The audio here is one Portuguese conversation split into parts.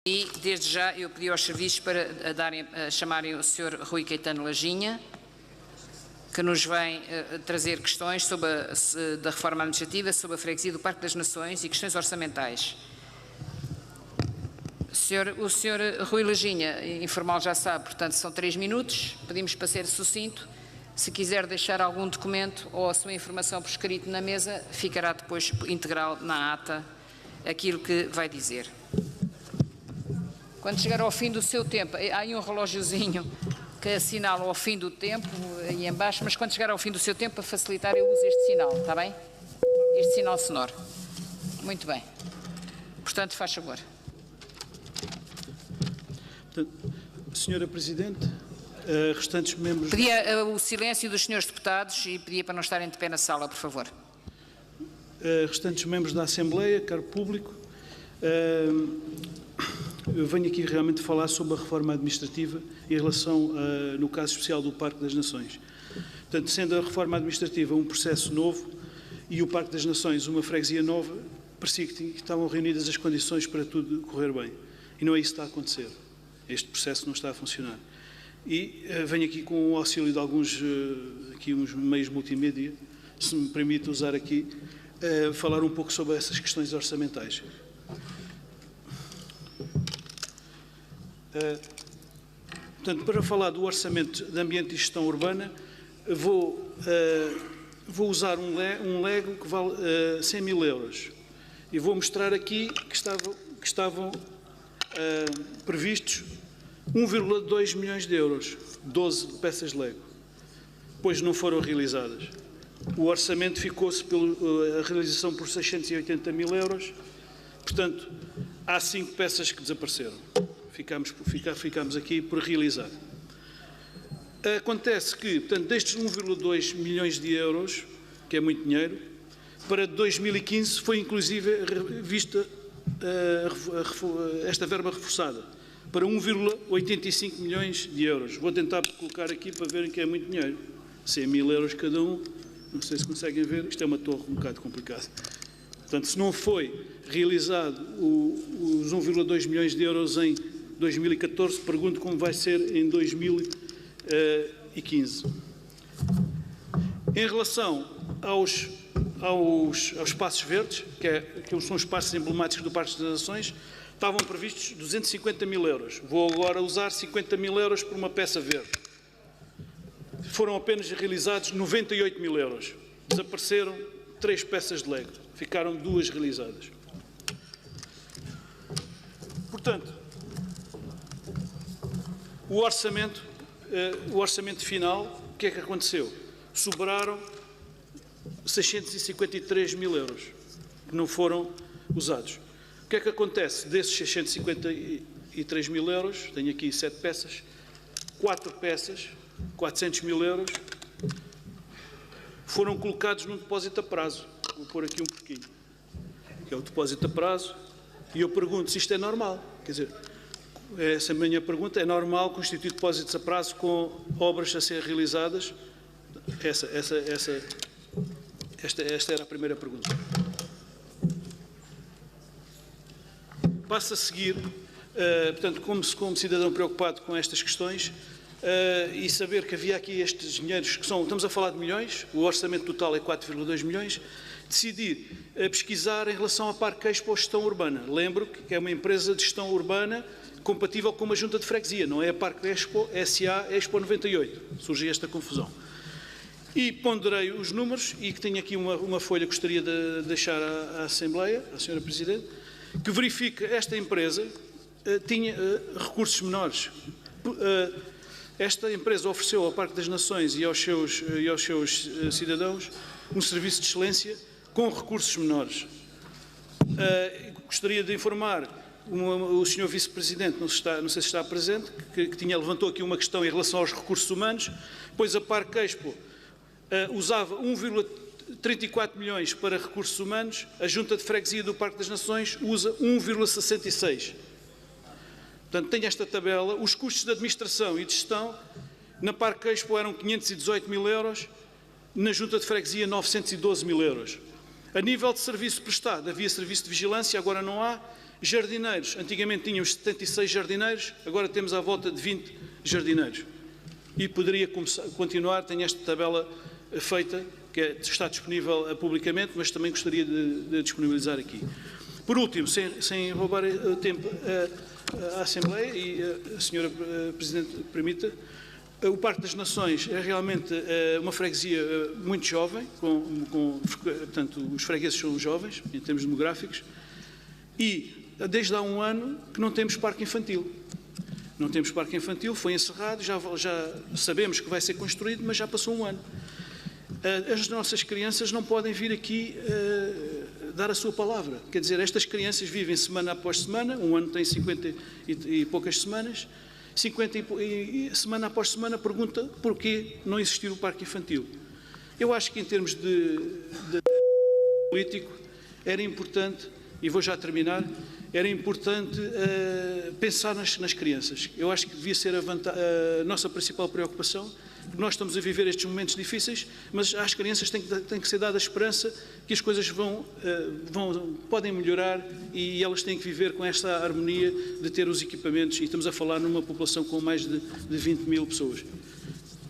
E, desde já, eu pedi aos serviços para chamarem o Sr. Rui Caetano Lajinha, que nos vem trazer questões sobre da reforma administrativa, sobre a freguesia do Parque das Nações e questões orçamentais. O Sr. Rui Lajinha, informal já sabe, portanto são 3 minutos, pedimos para ser sucinto. Se quiser deixar algum documento ou a sua informação por escrito na mesa, ficará depois integral na ata aquilo que vai dizer. Quando chegar ao fim do seu tempo, há aí um relógiozinho que assinala ao fim do tempo, aí em baixo, mas quando chegar ao fim do seu tempo, para facilitar, eu uso este sinal, está bem? Este sinal sonoro. Muito bem. Portanto, faz favor. Senhora Presidente, restantes membros... Pedia o silêncio dos senhores deputados e pedia para não estarem de pé na sala, por favor. Restantes membros da Assembleia, caro público, eu venho aqui realmente falar sobre a reforma administrativa em relação, no caso especial do Parque das Nações. Portanto, sendo a reforma administrativa um processo novo e o Parque das Nações uma freguesia nova, parecia que estavam reunidas as condições para tudo correr bem. E não é isso que está a acontecer. Este processo não está a funcionar. E venho aqui com o auxílio de alguns uns meios multimédia, se me permite usar aqui, falar um pouco sobre essas questões orçamentais. Portanto, para falar do Orçamento de Ambiente e Gestão Urbana, vou usar um Lego que vale 100 mil euros. E vou mostrar aqui que estavam previstos 1,2 milhões de euros, 12 peças de Lego, pois não foram realizadas. O orçamento ficou-se pela realização por 680 mil euros, portanto, há 5 peças que desapareceram. Ficámos aqui por realizar. Acontece que, portanto, destes 1,2 milhões de euros, que é muito dinheiro, para 2015 foi inclusive vista esta verba reforçada, para 1,85 milhões de euros. Vou tentar colocar aqui para verem que é muito dinheiro. 100 mil euros cada um, não sei se conseguem ver, isto é uma torre um bocado complicada. Portanto, se não foi realizado os 1,2 milhões de euros em 2014, pergunto como vai ser em 2015. Em relação aos espaços verdes, que são os espaços emblemáticos do Parque das Nações, estavam previstos 250 mil euros. Vou agora usar 50 mil euros por uma peça verde. Foram apenas realizados 98 mil euros. Desapareceram 3 peças de Lego. Ficaram 2 realizadas. Portanto, o orçamento final, o que é que aconteceu? Sobraram 653 mil euros, que não foram usados. O que é que acontece? Desses 653 mil euros, tenho aqui 7 peças, 4 peças, 400 mil euros, foram colocados num depósito a prazo. Vou pôr aqui um pouquinho, que é o depósito a prazo, e eu pergunto se isto é normal. Quer dizer, essa é a minha pergunta: é normal constituir depósitos a prazo com obras a ser realizadas? Esta era a primeira pergunta. Passo a seguir, portanto, como cidadão preocupado com estas questões, e saber que havia aqui estes dinheiros que estamos a falar de milhões, o orçamento total é 4,2 milhões, decidi pesquisar em relação à Parque Expo Gestão Urbana. Lembro que é uma empresa de gestão urbana compatível com uma junta de freguesia, não é a Parque Expo SA Expo 98. Surge esta confusão. E ponderei os números, e que tenho aqui uma folha que gostaria de deixar à Assembleia, à Sra. Presidente, que verifica esta empresa tinha recursos menores. Esta empresa ofereceu ao Parque das Nações e aos seus cidadãos um serviço de excelência com recursos menores. Gostaria de informar o Sr. Vice-Presidente, não sei se está presente, que levantou aqui uma questão em relação aos recursos humanos, pois a Parque Expo usava 1,34 milhões para recursos humanos, a Junta de Freguesia do Parque das Nações usa 1,66. Portanto, tenho esta tabela. Os custos de administração e de gestão na Parque Expo eram 518 mil euros, na Junta de Freguesia 912 mil euros. A nível de serviço prestado, havia serviço de vigilância, agora não há, Jardineiros, antigamente tínhamos 76 jardineiros, agora temos à volta de 20 jardineiros. E poderia continuar, tenho esta tabela feita, que está disponível publicamente, mas também gostaria de disponibilizar aqui. Por último, sem roubar tempo à Assembleia e a Sra. Presidente permita, o Parque das Nações é realmente uma freguesia muito jovem, portanto, os fregueses são jovens, em termos demográficos, e desde há um ano que não temos parque infantil. Não temos parque infantil, foi encerrado, já sabemos que vai ser construído, mas já passou um ano. As nossas crianças não podem vir aqui dar a sua palavra. Quer dizer, estas crianças vivem semana após semana, um ano tem 50 e poucas semanas, 50 e semana após semana pergunta porquê não existir o parque infantil. Eu acho que em termos de político era importante, e vou já terminar, era importante pensar nas crianças. Eu acho que devia ser a nossa principal preocupação. Nós estamos a viver estes momentos difíceis, mas às crianças tem que ser dada a esperança que as coisas podem melhorar e elas têm que viver com esta harmonia de ter os equipamentos. E estamos a falar numa população com mais de 20 mil pessoas.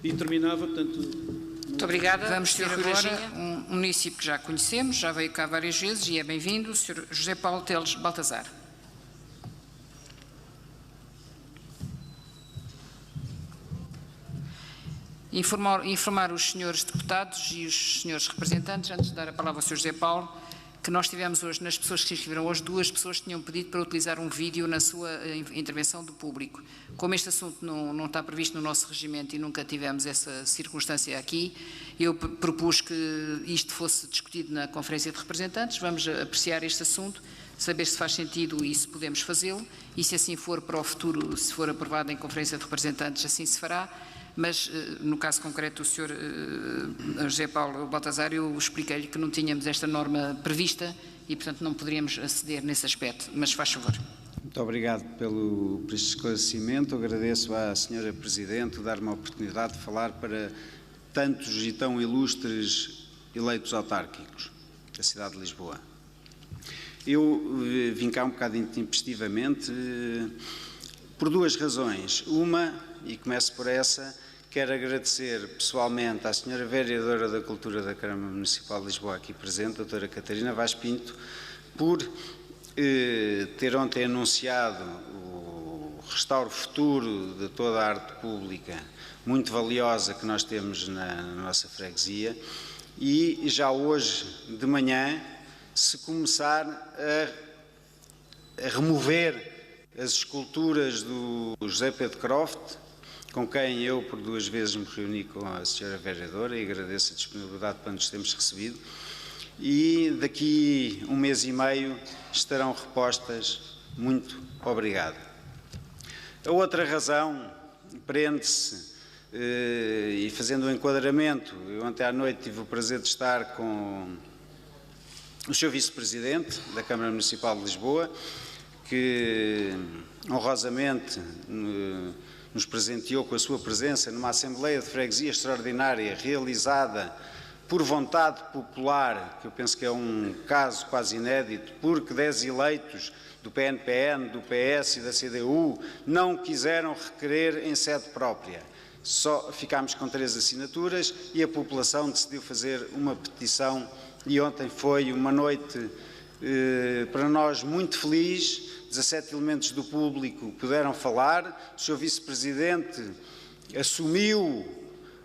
E terminava, portanto... Muito obrigada. Vamos ter agora um município que já conhecemos, já veio cá várias vezes e é bem-vindo, o Sr. José Paulo Teles Baltazar. Informar os senhores deputados e os senhores representantes, antes de dar a palavra ao Sr. José Paulo, que nós tivemos hoje, nas pessoas que se inscreveram hoje, 2 pessoas que tinham pedido para utilizar um vídeo na sua intervenção do público. Como este assunto não está previsto no nosso regimento e nunca tivemos essa circunstância aqui, eu propus que isto fosse discutido na Conferência de Representantes. Vamos apreciar este assunto, saber se faz sentido e se podemos fazê-lo, e se assim for para o futuro, se for aprovado em Conferência de Representantes, assim se fará. Mas, no caso concreto do Sr. José Paulo Baltazar, eu expliquei-lhe que não tínhamos esta norma prevista e, portanto, não poderíamos aceder nesse aspecto. Mas faz favor. Muito obrigado por este esclarecimento. Agradeço à Sra. Presidente dar-me a oportunidade de falar para tantos e tão ilustres eleitos autárquicos da cidade de Lisboa. Eu vim cá um bocado intempestivamente por 2 razões. Uma, e começo por essa, quero agradecer pessoalmente à Sra. Vereadora da Cultura da Câmara Municipal de Lisboa aqui presente, a doutora Catarina Vaz Pinto, por ter ontem anunciado o restauro futuro de toda a arte pública, muito valiosa que nós temos na nossa freguesia, e já hoje de manhã se começar a remover as esculturas do José Pedro Croft, com quem eu por 2 vezes me reuni com a Sra. Vereadora e agradeço a disponibilidade para nos termos recebido, e daqui 1 mês e meio estarão repostas. Muito obrigado. A outra razão prende-se, e fazendo um enquadramento, eu ontem à noite tive o prazer de estar com o Sr. Vice-Presidente da Câmara Municipal de Lisboa, que honrosamente nos presenteou com a sua presença numa Assembleia de Freguesia extraordinária, realizada por vontade popular, que eu penso que é um caso quase inédito, porque 10 eleitos do PNPN, do PS e da CDU não quiseram requerer em sede própria. Só ficámos com 3 assinaturas e a população decidiu fazer uma petição, e ontem foi uma noite para nós muito feliz. 17 elementos do público puderam falar, o Sr. Vice-Presidente assumiu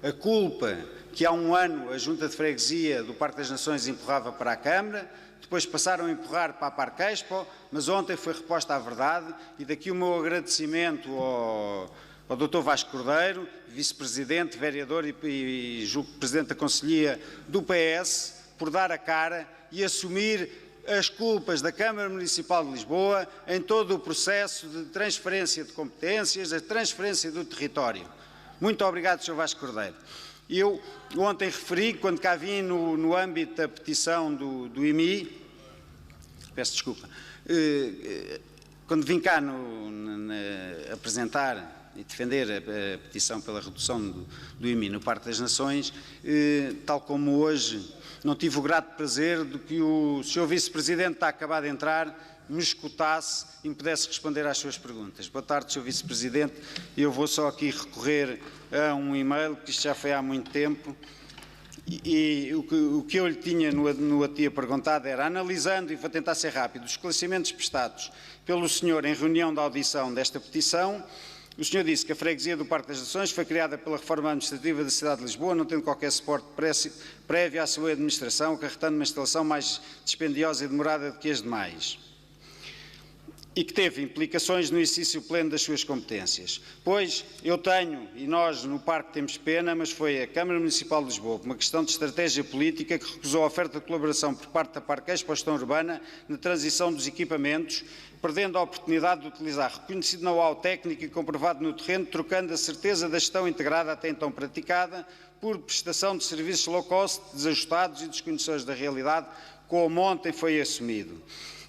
a culpa que há um ano a Junta de Freguesia do Parque das Nações empurrava para a Câmara, depois passaram a empurrar para a Parque Expo, mas ontem foi reposta à verdade, e daqui o meu agradecimento ao Dr. Vasco Cordeiro, Vice-Presidente, Vereador e julgo Presidente da Conselhia do PS, por dar a cara e assumir as culpas da Câmara Municipal de Lisboa em todo o processo de transferência de competências, a transferência do território. Muito obrigado, Sr. Vasco Cordeiro. Eu ontem referi, quando cá vim no âmbito da petição do IMI, peço desculpa, quando vim cá apresentar e defender a petição pela redução do IMI no Parque das Nações, tal como hoje, não tive o grato prazer de que o Sr. Vice-Presidente está acabado de entrar, me escutasse e me pudesse responder às suas perguntas. Boa tarde, Sr. Vice-Presidente. Eu vou só aqui recorrer a um e-mail, que isto já foi há muito tempo, e o que eu lhe tinha no atia perguntado era, analisando, e vou tentar ser rápido, os esclarecimentos prestados pelo senhor em reunião de audição desta petição, o senhor disse que a freguesia do Parque das Nações foi criada pela reforma administrativa da cidade de Lisboa, não tendo qualquer suporte prévio à sua administração, acarretando uma instalação mais dispendiosa e demorada do que as demais, e que teve implicações no exercício pleno das suas competências. Pois, eu tenho, e nós no Parque temos pena, mas foi a Câmara Municipal de Lisboa, por uma questão de estratégia política, que recusou a oferta de colaboração por parte da Parquespo à gestão urbana na transição dos equipamentos, perdendo a oportunidade de utilizar reconhecido know-how técnico e comprovado no terreno, trocando a certeza da gestão integrada até então praticada por prestação de serviços low cost, desajustados e desconhecedores da realidade, como ontem foi assumido.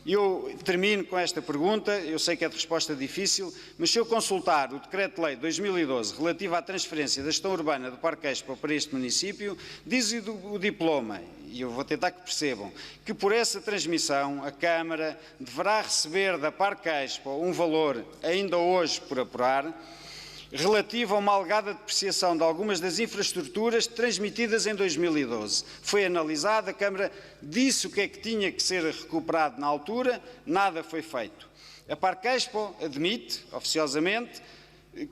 Eu termino com esta pergunta, eu sei que é de resposta difícil, mas se eu consultar o Decreto-Lei 2012 relativo à transferência da gestão urbana do Parque Expo para este município, diz o diploma, e eu vou tentar que percebam, que por essa transmissão a Câmara deverá receber da Parque Expo um valor, ainda hoje por apurar, relativo a uma alegada depreciação de algumas das infraestruturas transmitidas em 2012. Foi analisada, a Câmara disse o que é que tinha que ser recuperado na altura, nada foi feito. A Parque Expo admite, oficiosamente,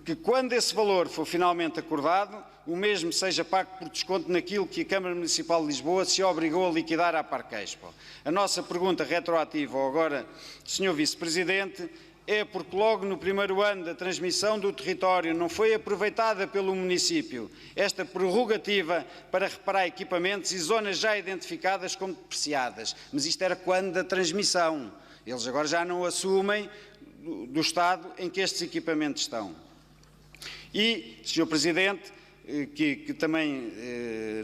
que quando esse valor for finalmente acordado, o mesmo seja pago por desconto naquilo que a Câmara Municipal de Lisboa se obrigou a liquidar à Parque Expo. A nossa pergunta retroativa ao agora Sr. Vice-Presidente é porque logo no primeiro ano da transmissão do território não foi aproveitada pelo município esta prerrogativa para reparar equipamentos e zonas já identificadas como depreciadas. Mas isto era quando da transmissão. Eles agora já não assumem do estado em que estes equipamentos estão. E, Sr. Presidente, que também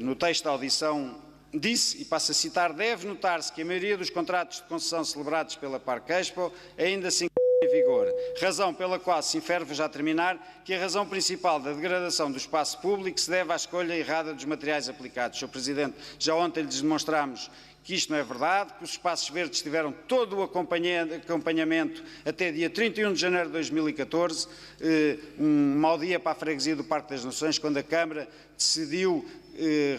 no texto da audição disse, e passo a citar, deve notar-se que a maioria dos contratos de concessão celebrados pela Parque Expo ainda se em vigor, razão pela qual se infere, vou já terminar, que a razão principal da degradação do espaço público se deve à escolha errada dos materiais aplicados. Sr. Presidente, já ontem lhes demonstramos que isto não é verdade, que os espaços verdes tiveram todo o acompanhamento até dia 31 de janeiro de 2014, um mau dia para a freguesia do Parque das Nações, quando a Câmara decidiu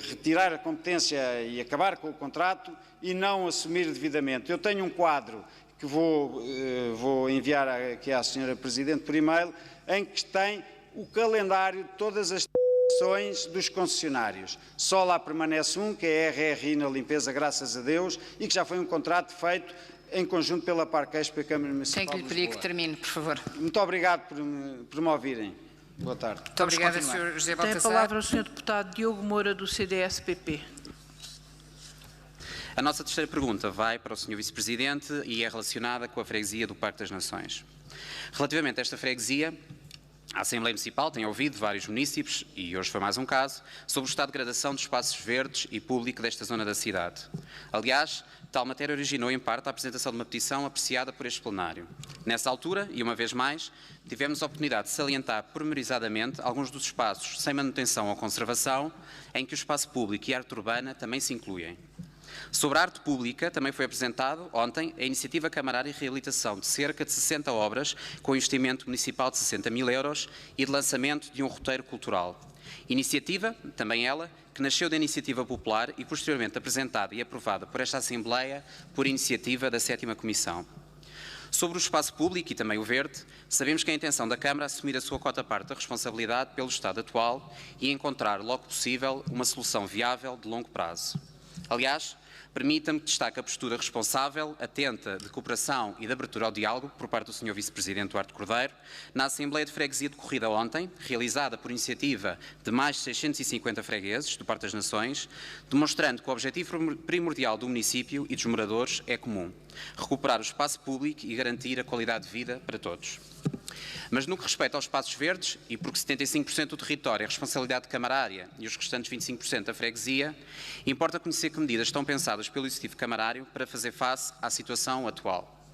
retirar a competência e acabar com o contrato e não assumir devidamente. Eu tenho um quadro que vou enviar aqui à Sra. Presidente por e-mail, em que tem o calendário de todas as ações dos concessionários. Só lá permanece um, que é a RRI na limpeza, graças a Deus, e que já foi um contrato feito em conjunto pela Parque Expo e a Câmara Municipal de Lisboa. Tenho que lhe pedir que termine, por favor. Muito obrigado por me ouvirem. Boa tarde. Muito obrigada, Sr. José Baltazar. Tem a palavra o Sr. Deputado Diogo Moura, do CDS-PP. A nossa terceira pergunta vai para o Sr. Vice-Presidente e é relacionada com a freguesia do Parque das Nações. Relativamente a esta freguesia, a Assembleia Municipal tem ouvido vários municípios, e hoje foi mais um caso, sobre o estado de degradação dos espaços verdes e público desta zona da cidade. Aliás, tal matéria originou em parte a apresentação de uma petição apreciada por este plenário. Nessa altura, e uma vez mais, tivemos a oportunidade de salientar pormenorizadamente alguns dos espaços sem manutenção ou conservação, em que o espaço público e a arte urbana também se incluem. Sobre a arte pública, também foi apresentado ontem a iniciativa camarária de reabilitação de cerca de 60 obras com investimento municipal de 60 mil euros e de lançamento de um roteiro cultural. Iniciativa, também ela, que nasceu da iniciativa popular e posteriormente apresentada e aprovada por esta Assembleia por iniciativa da 7ª Comissão. Sobre o espaço público e também o verde, sabemos que a intenção da Câmara é assumir a sua cota-parte da responsabilidade pelo estado atual e encontrar, logo possível, uma solução viável de longo prazo. Aliás, permita-me que destaque a postura responsável, atenta, de cooperação e de abertura ao diálogo por parte do Sr. Vice-Presidente Duarte Cordeiro na Assembleia de Freguesia decorrida ontem, realizada por iniciativa de mais de 650 fregueses do Parque das Nações, demonstrando que o objetivo primordial do município e dos moradores é comum: recuperar o espaço público e garantir a qualidade de vida para todos. Mas no que respeita aos espaços verdes, e porque 75% do território é responsabilidade camarária e os restantes 25% da freguesia, importa conhecer que medidas estão pensadas pelo Executivo Camarário para fazer face à situação atual.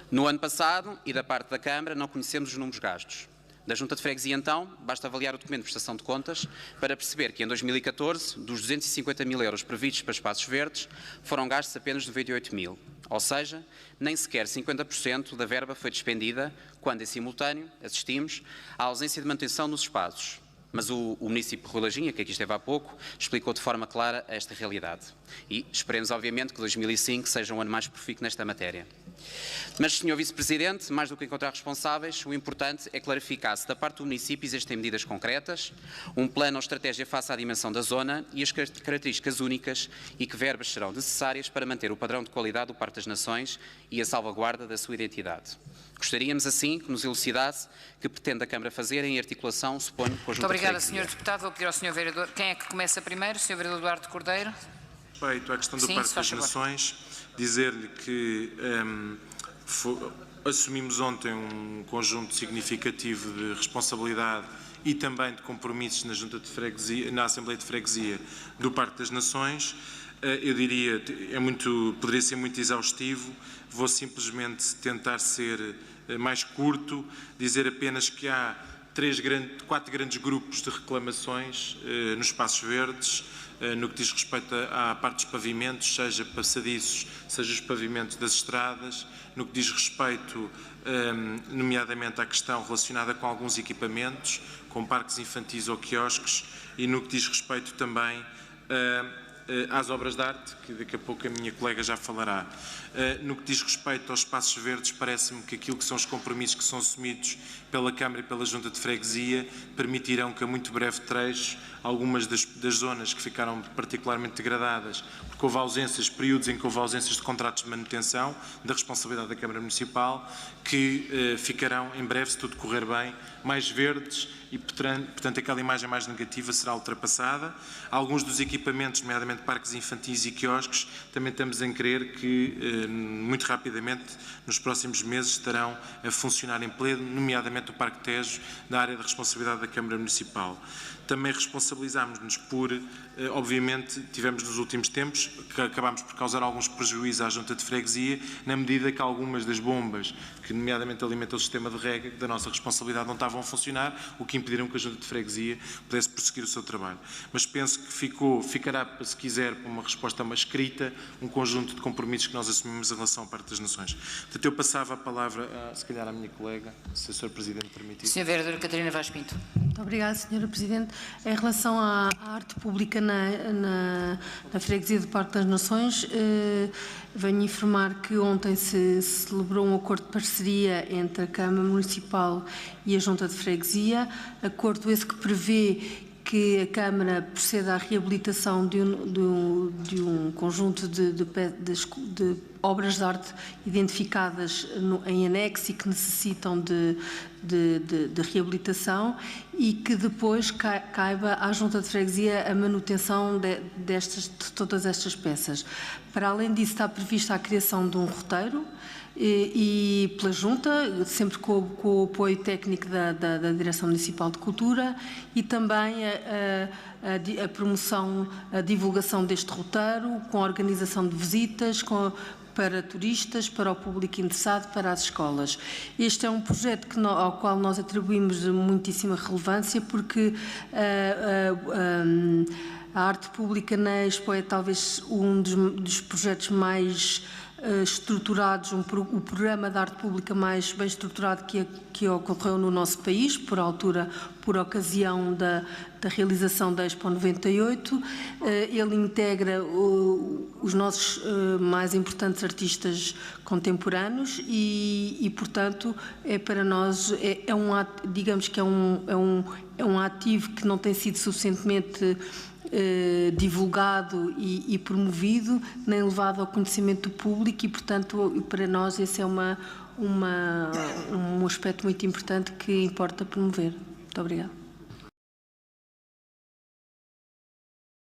No ano passado, e da parte da Câmara, não conhecemos os números gastos. Da Junta de Freguesia, então, basta avaliar o documento de prestação de contas para perceber que em 2014, dos 250 mil euros previstos para espaços verdes, foram gastos apenas 98 mil. Ou seja, nem sequer 50% da verba foi despendida quando, em simultâneo, assistimos à ausência de manutenção nos espaços. Mas o município de Rui Lajinha, que aqui esteve há pouco, explicou de forma clara esta realidade. E esperemos, obviamente, que 2005 seja um ano mais profícuo nesta matéria. Mas, Sr. Vice-Presidente, mais do que encontrar responsáveis, o importante é clarificar se da parte do município existem medidas concretas, um plano ou estratégia face à dimensão da zona e as características únicas e que verbas serão necessárias para manter o padrão de qualidade do Parque das Nações e a salvaguarda da sua identidade. Gostaríamos, assim, que nos elucidasse que pretende a Câmara fazer em articulação, suponho, com a Junta de Freguesia. Muito obrigada, Sr. Deputado. Vou pedir ao Sr. Vereador. Quem é que começa primeiro? Sr. Vereador Eduardo Cordeiro. Respeito à questão do Parque das Nações, dizer-lhe que assumimos ontem um conjunto significativo de responsabilidade e também de compromissos na Junta de Freguesia, na Assembleia de Freguesia do Parque das Nações. Eu diria, poderia ser muito exaustivo, vou simplesmente tentar ser mais curto, dizer apenas que há 4 grandes grupos de reclamações nos espaços verdes, no que diz respeito à parte dos pavimentos, seja passadiços, seja os pavimentos das estradas, no que diz respeito, nomeadamente, à questão relacionada com alguns equipamentos, com parques infantis ou quiosques, e no que diz respeito também às obras de arte, que daqui a pouco a minha colega já falará. No que diz respeito aos espaços verdes, parece-me que aquilo que são os compromissos que são assumidos pela Câmara e pela Junta de Freguesia permitirão que a muito breve trecho algumas das zonas que ficaram particularmente degradadas, porque houve períodos em que houve ausências de contratos de manutenção, da responsabilidade da Câmara Municipal, que ficarão em breve, se tudo correr bem, mais verdes e, portanto, aquela imagem mais negativa será ultrapassada. Alguns dos equipamentos, nomeadamente parques infantis e quiosques, também estamos em crer que, muito rapidamente, nos próximos meses, estarão a funcionar em pleno, nomeadamente o Parque Tejo, da área da responsabilidade da Câmara Municipal. Também responsabilizámos-nos por, obviamente, tivemos nos últimos tempos, que acabámos por causar alguns prejuízos à Junta de Freguesia, na medida que algumas das bombas, que nomeadamente alimentam o sistema de rega, da nossa responsabilidade, não estavam a funcionar, o que impediram que a Junta de Freguesia pudesse prosseguir o seu trabalho. Mas penso que ficará, se quiser, para uma resposta mais escrita, um conjunto de compromissos que nós assumimos em relação ao Parque das Nações. Portanto, eu passava a palavra, se calhar, à minha colega, se o Sr. Presidente permitir. Sra. Vereadora Catarina Vaz Pinto. Muito obrigada, Sra. Presidente. Em relação à arte pública na Freguesia do Parque das Nações, venho informar que ontem se celebrou um acordo de parceria entre a Câmara Municipal e a Junta de Freguesia, acordo esse que prevê que a Câmara proceda à reabilitação de um conjunto de obras de arte identificadas em anexo e que necessitam de reabilitação e que depois caiba à Junta de Freguesia a manutenção de todas estas peças. Para além disso, está prevista a criação de um roteiro e pela Junta, sempre com o apoio técnico da Direção Municipal de Cultura e também a promoção, a divulgação deste roteiro, com a organização de visitas, para turistas, para o público interessado, para as escolas. Este é um projeto ao qual nós atribuímos muitíssima relevância porque a arte pública na Expo é talvez um dos projetos mais estruturados, o programa de arte pública mais bem estruturado que ocorreu no nosso país, por ocasião da realização da Expo 98. Ele integra os nossos mais importantes artistas contemporâneos e portanto, para nós digamos que é um ativo que não tem sido suficientemente divulgado e promovido, nem levado ao conhecimento do público e, portanto, para nós esse é um aspecto muito importante que importa promover. Muito obrigada.